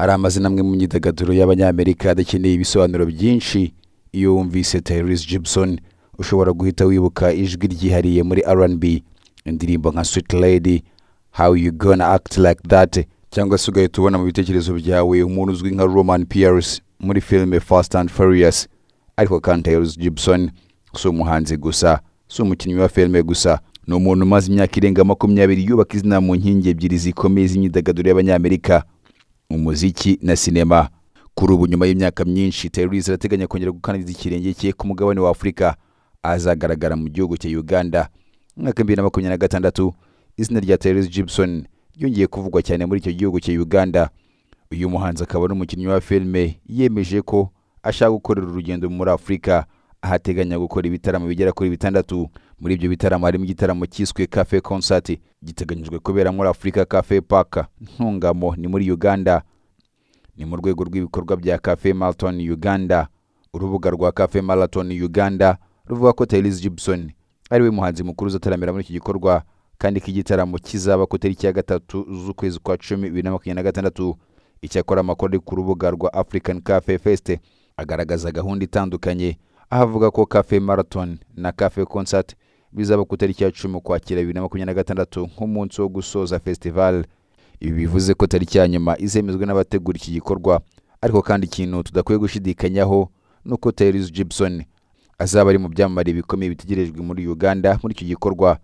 Hari amazina amwe mu myidagaduro y'abanyamerika adakeneye ibisobanuro byinshi. Iyo wumvise Tyrese Gibson ushobora guhita wibuka ijwi ryihariye muri R&B, indirimbo nka Sweet Lady, How You Gonna Act Like That, cyangwa se ugahita ubona mu bitekerezo byawe umuntu uzwi nka Roman Pierce muri filime Fast and Furious. Ariko kandi Tyrese Gibson si umuhanzi gusa, si umukinnyi wa filime gusa, ni umuntu umaze imyaka irenga 20 yubaka izina mu nkingi ebyiri zikomeye z'imyidagaduro y'abanyamerika, umuziki na sinema. Kuri ubu nyuma y'imyaka myinshi, Tyrese arateganya kongera gukandagiza ikirenge cye ku mugabane wa Afurika. Azagaragara mu gihugu cya Uganda. Mwaka 2026 izina rya Tyrese Gibson ryongeye kuvugwa cyane muri icyo gihugu cya Uganda. Uyu muhanzi akaba n'umukinnyi wa filime yemeje ko ashaka gukorera urugendo muri Afurika, ahateganya gukora ibitaramo bigera kuri bitandatu. Muri ibyo bitaramo harimo igitaramo cyiswe Cafe Concert giteganyijwe kubera muri Afurika Cafe Park Ntungamo ni muri Uganda. Ni mu rwego rw'ibikorwa bya Cafe Marathon Uganda. Urubuga rwa Cafe Marathon Uganda ruvuga ko Tyrese Gibson ari we muhanzi mukuru uzataramira muri iki gikorwa, kandi iki gitaramo kizaba ku tariki ya 3 z'ukwezi kwa 10 2026. Icyakora amakuru ku rubuga rwa African Cafe Fest agaragaza gahunda itandukanye, aho avuga ko Cafe Marathon na Cafe Concert bizaba ku tariki ya 10 Ukwakira 2026 nk'umunsi wo gusoza festival. Ibi bivuze ko tariki ya nyuma izemezwe n'abategura iki gikorwa. Ariko kandi ikintu tudakwiye gushidikanyaho nuko Tyrese Gibson azaba ari mu byamamare bikomeye bitegerejwe muri Uganda muri iki gikorwa.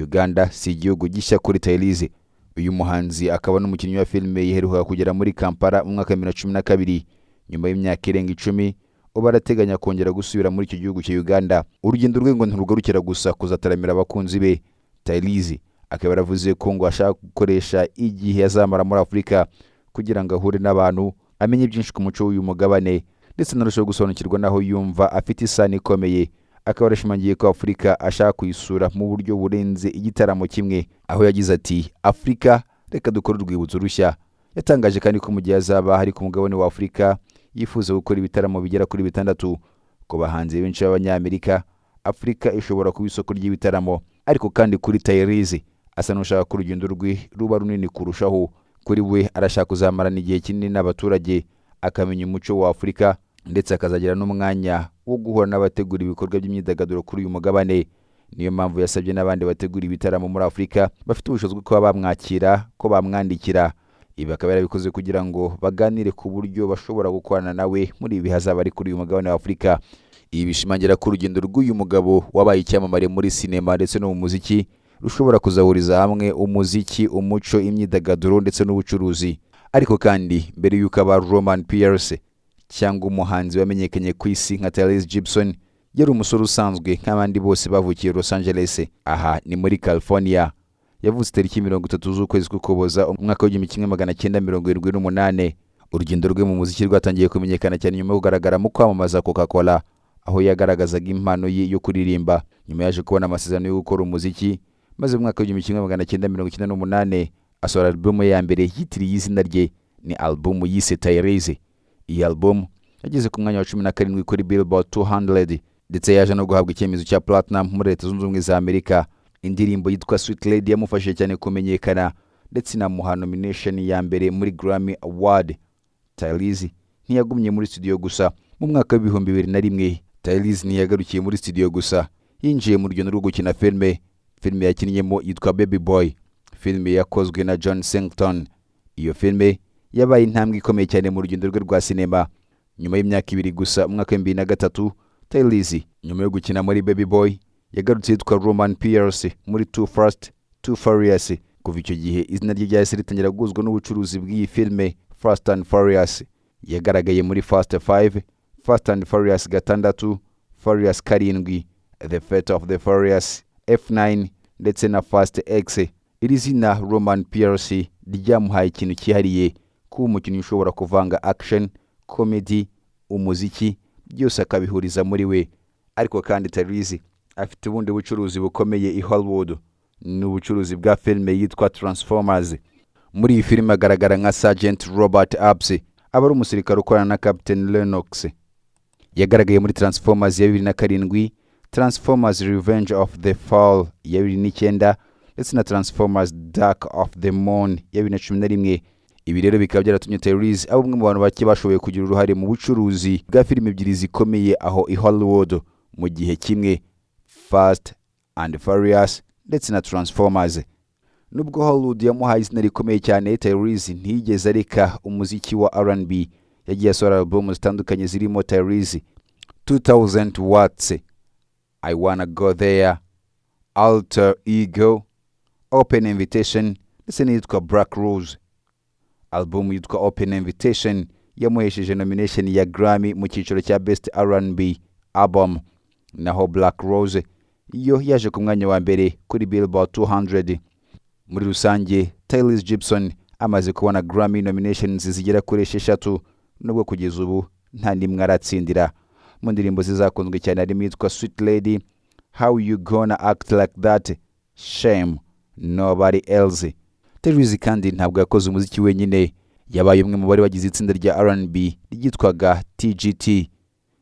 Uganda si igihugu gishya kuri Tyrese. Uyu muhanzi akaba n'umukinnyi wa filime yiheruka kugera muri Kampala mu mwaka 2012. Nyuma y'imyaka irenga 10 ubu arateganya kongera gusubira muri icyo gihugu cya Uganda. Urugendo rwe ngo ntirugarukira gusa kuzataramira abakunzi be. Tyrese akaba yaravuze ko ngo ashaka gukoresha igihe azamara muri Afurika kugira ngo ahure n'abantu, amenye byinshi ku muco w'uyu mugabane, ndetse narushaho gusobanukirwa naho yumva afite isano ikomeye. Akaba yarashimangiye ko Afurika ashaka kuyisura mu buryo burenze igitaramo kimwe, aho yagize ati Afurika reka dukore urwibutso rushya. Yatangaje kandi ko mu gihe azaba hari ku mugabane wa Afurika yifuza gukora ibitaramo bigera kuri bitandatu. Ku bahanzi benshi b'Abanyamerika, Afurika ishobora kuba isoko ry'ibitaramo. Ariko kandi kuri Tyrese asa n'ushaka ko urugendo rwe ruba runini kurushaho. Kuri we arashaka kuzamarana igihe kinini n'abaturage, akamenya umuco wa Afurika, ndetse akazagira n'umwanya wo guhura n'abategura ibikorwa by'imyidagaduro kuri uyu mugabane. Niyo mpamvu yasabye n'abandi bategura ibitaramo muri Afurika bafite ubushobozi bwo kuba bamwakira, ko bamwandikira. Ibi akaba yarabikoze kugira ngo baganire ku buryo bashobora gukorana nawe muri ibi hazaba ari kuri uyu mugabane wa Afurika. Ibi bishimangira ko urugendo rw'uyu mugabo wabaye icyamamare muri sinema ndetse no mu muziki rushobora kuzahuriza hamwe umuziki, umuco, imyidagaduro ndetse n'ubucuruzi. Ariko kandi mbere y'uko aba Roman Pierce cyangwa umuhanzi wamenyekanye ku isi nka Tyrese Gibson, yari umusore usanzwe nk'abandi bose bavukiye Los Angeles, aha ni muri California. Yavutse tariki 30 z'ukwezi kw'Ukuboza umwaka w'1978. Urugendo rwe mu muziki rwatangiye kumenyekana cyane nyuma yo kugaragara mu kwamamaza Coca-Cola, aho yagaragazaga impano ye yo kuririmba. Nyuma yaje kubona amasezerano yo gukora umuziki, maze mu mwaka w'1998 asohora album ya mbere yitiriye izina rye, ni album yise Tyrese. Iyi album yageze ku mwanya wa 17 kuri Billboard 200, ndetse yaje no guhabwa icyemezo cya Platinum muri Leta Zunze Ubumwe za Amerika. Indirimbo yitwa Sweet Lady yamufashije cyane kumenyekana, ndetse inamuha nomination ya mbere muri Grammy Award. Tyrese ntiyagumye muri studio gusa. Mu mwaka wa 2001 Tyrese ntiyagarukiye muri studio gusa, yinjiye mu rugendo rwo gukina filme yakinnyemo yitwa Baby Boy, filme yakozwe na John Singleton. Iyo filme yabaye intambwe ikomeye cyane mu rugendo rwe rwa sinema. Nyuma y'imyaka 2 gusa, mu mwaka wa 2003 Tyrese nyuma yo gukina muri Baby Boy yagarutse yitwa Roman Pierce muri Too Fast Too Furious. Kuva icyo gihe izina rye ryahise ritangira guzwa n'ubucuruzi bw'iyi filme Fast and Furious. Yagaragaye muri Fast 5, Fast and Furious 6, Furious 7, The Fate of the Furious, F9 ndetse na Fast X. Iri zina Roman Pierce ryamuhaye ikintu cyihariye, kuba umukinnyi ushobora kuvanga action, comedy, umuziki, byose akabihuriza muri we. Ariko kandi Tyrese afite ubundi bucuruzi bukomeye i Hollywood, n'ubucuruzi bwa filme yitwa Transformers. Muri iyi filime agaragara nka Sergeant Robert Abs, aba ari umusirikare ukorana na Captain Lennox. Yagaragaye muri Transformers ya 2007, Transformers Revenge of the Fall ya 2009, ndetse na Transformers Dark of the Moon ya 2011. Ibi rero bikaba byaratumye Tyrese aba umwe mu bantu bake bashoboye kugira uruhare mu bucuruzi bwa filime ebyiri zikomeye aho i Hollywood mu gihe kimwe, Fast and Furious ndetse na Transformers. Nubwo Hollywood yamuhaye izina rikomeye cyane, Tyrese ntiyigeze areka umuziki wa R&B. Yagiye asohora album zitandukanye zirimo Tyrese 2000 Watts, I Wanna Go There, Alter Ego, Open Invitation ndetse n'iyitwa Black Rose. Album yitwa Open Invitation yamuhesheje nomination ya Grammy mu cyiciro cya Best R&B Album, naho Black Rose yo yaje ku mwanya wa mbere kuri Billboard 200. Muri rusange, Tyrese Gibson amaze kubona Grammy nominations zigera kuri 6, nubwo kugeza ubu nta nimwe aratsindira. Mu ndirimbo zizakunzwe cyane harimo yitwa Sweet Lady, How You Gonna Act Like That, Shame, Nobody Else. Tyrese kandi ntabwo yakoze umuziki wenyine, yabaye umwe mu bari bagize itsinda rya R&B ryitwaga TGT.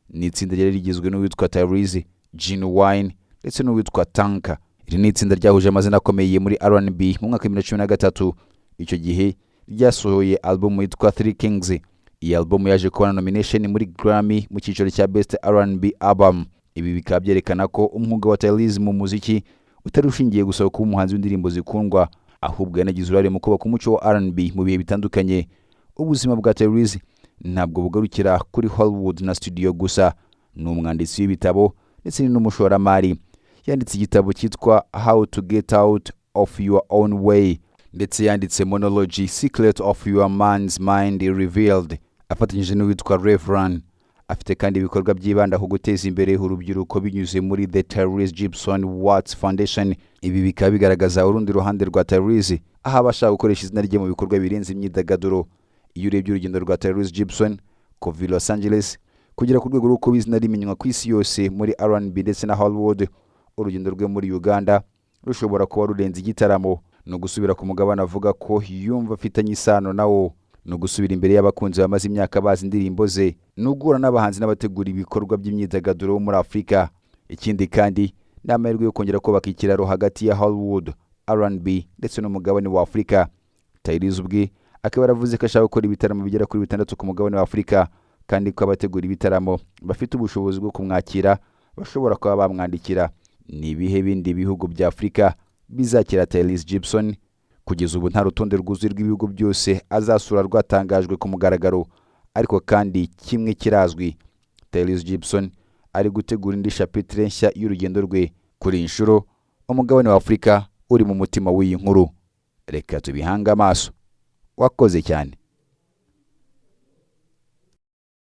Ni itsinda ryari rigizwe n'uwitwa Tyrese, Genuine ndetse n'uwitwa Tanka. Iri ni itsinda ryahuje amazina akomeye muri R&B mu mwaka wa 2013. Icyo gihe ryasohoye album yitwa Three Kings. Iyi album yaje kubona nomination muri Grammy mu cyiciro cya Best R&B Album. Ibi bikaba byerekana ko umwuga wa Tyrese mu muziki utari ushingiye gusa ku umuhanzi w'indirimbo zikundwa, ahubwo yanagize uruhare mu kubaka umuco wa R&B mu bihe bitandukanye. Ubuzima bwa Tyrese ntabwo bugarukira kuri Hollywood na studio gusa. Ni umwanditsi w'ibitabo ndetse n'umushoramari. Yanditse igitabo cyitwa How to Get Out of Your Own Way ndetse yanditse monology Secret of Your Man's Mind Revealed afatanyije n'uwitwa Reverend. Afite kandi ibikorwa byibanda ku guteza imbere urubyiruko binyuze muri The Tyrese Gibson Watts Foundation. Ibi bikaba bigaragaza urundi ruhande rwa Tyrese, aho abashaka gukoresha izina rye mu bikorwa birenze imyidagaduro. Iyo urebye urugendo rwa Tyrese Gibson kuva Los Angeles kugera ku rwego rw'uko izina rimenywa ku isi yose muri R&B ndetse na Hollywood, urugendo rwe muri Uganda rushobora kuba rurenze igitaramo. No gusubira ku mugabane avuga ko yumva afitanye isano nawo, no gusubira imbere y'abakunzi bamaze imyaka bazi indirimbo ze, no guhura n'abahanzi n'abategura ibikorwa by'imyidagaduro muri Afurika. Ikindi kandi ni amahirwe yo kongera kubaka ikiraro hagati ya Hollywood, R&B ndetse n'umugabane wa Afurika. Tyrese ubwe akaba yaravuze ko ashaka gukora ibitaramo bigera kuri 6 ku mugabane wa Afurika, kandi ko abategura ibitaramo bafite ubushobozi bwo kumwakira bashobora kuba bamwandikira. Ni ibihe bindi bihugu bya Afurika bizakira Tyrese Gibson? Kugeza ubu nta rutonde rwuzuye rw'ibihugu byose azasura rwatangajwe ku mugaragaro, ariko kandi kimwe kirazwi: Tyrese Gibson ari gutegura indi chapitre nshya y'urugendo rwe. Kuri inshuro umugabane wa Afurika uri mu mutima w'iyi nkuru. Reka tubihange amaso. Wakoze cyane.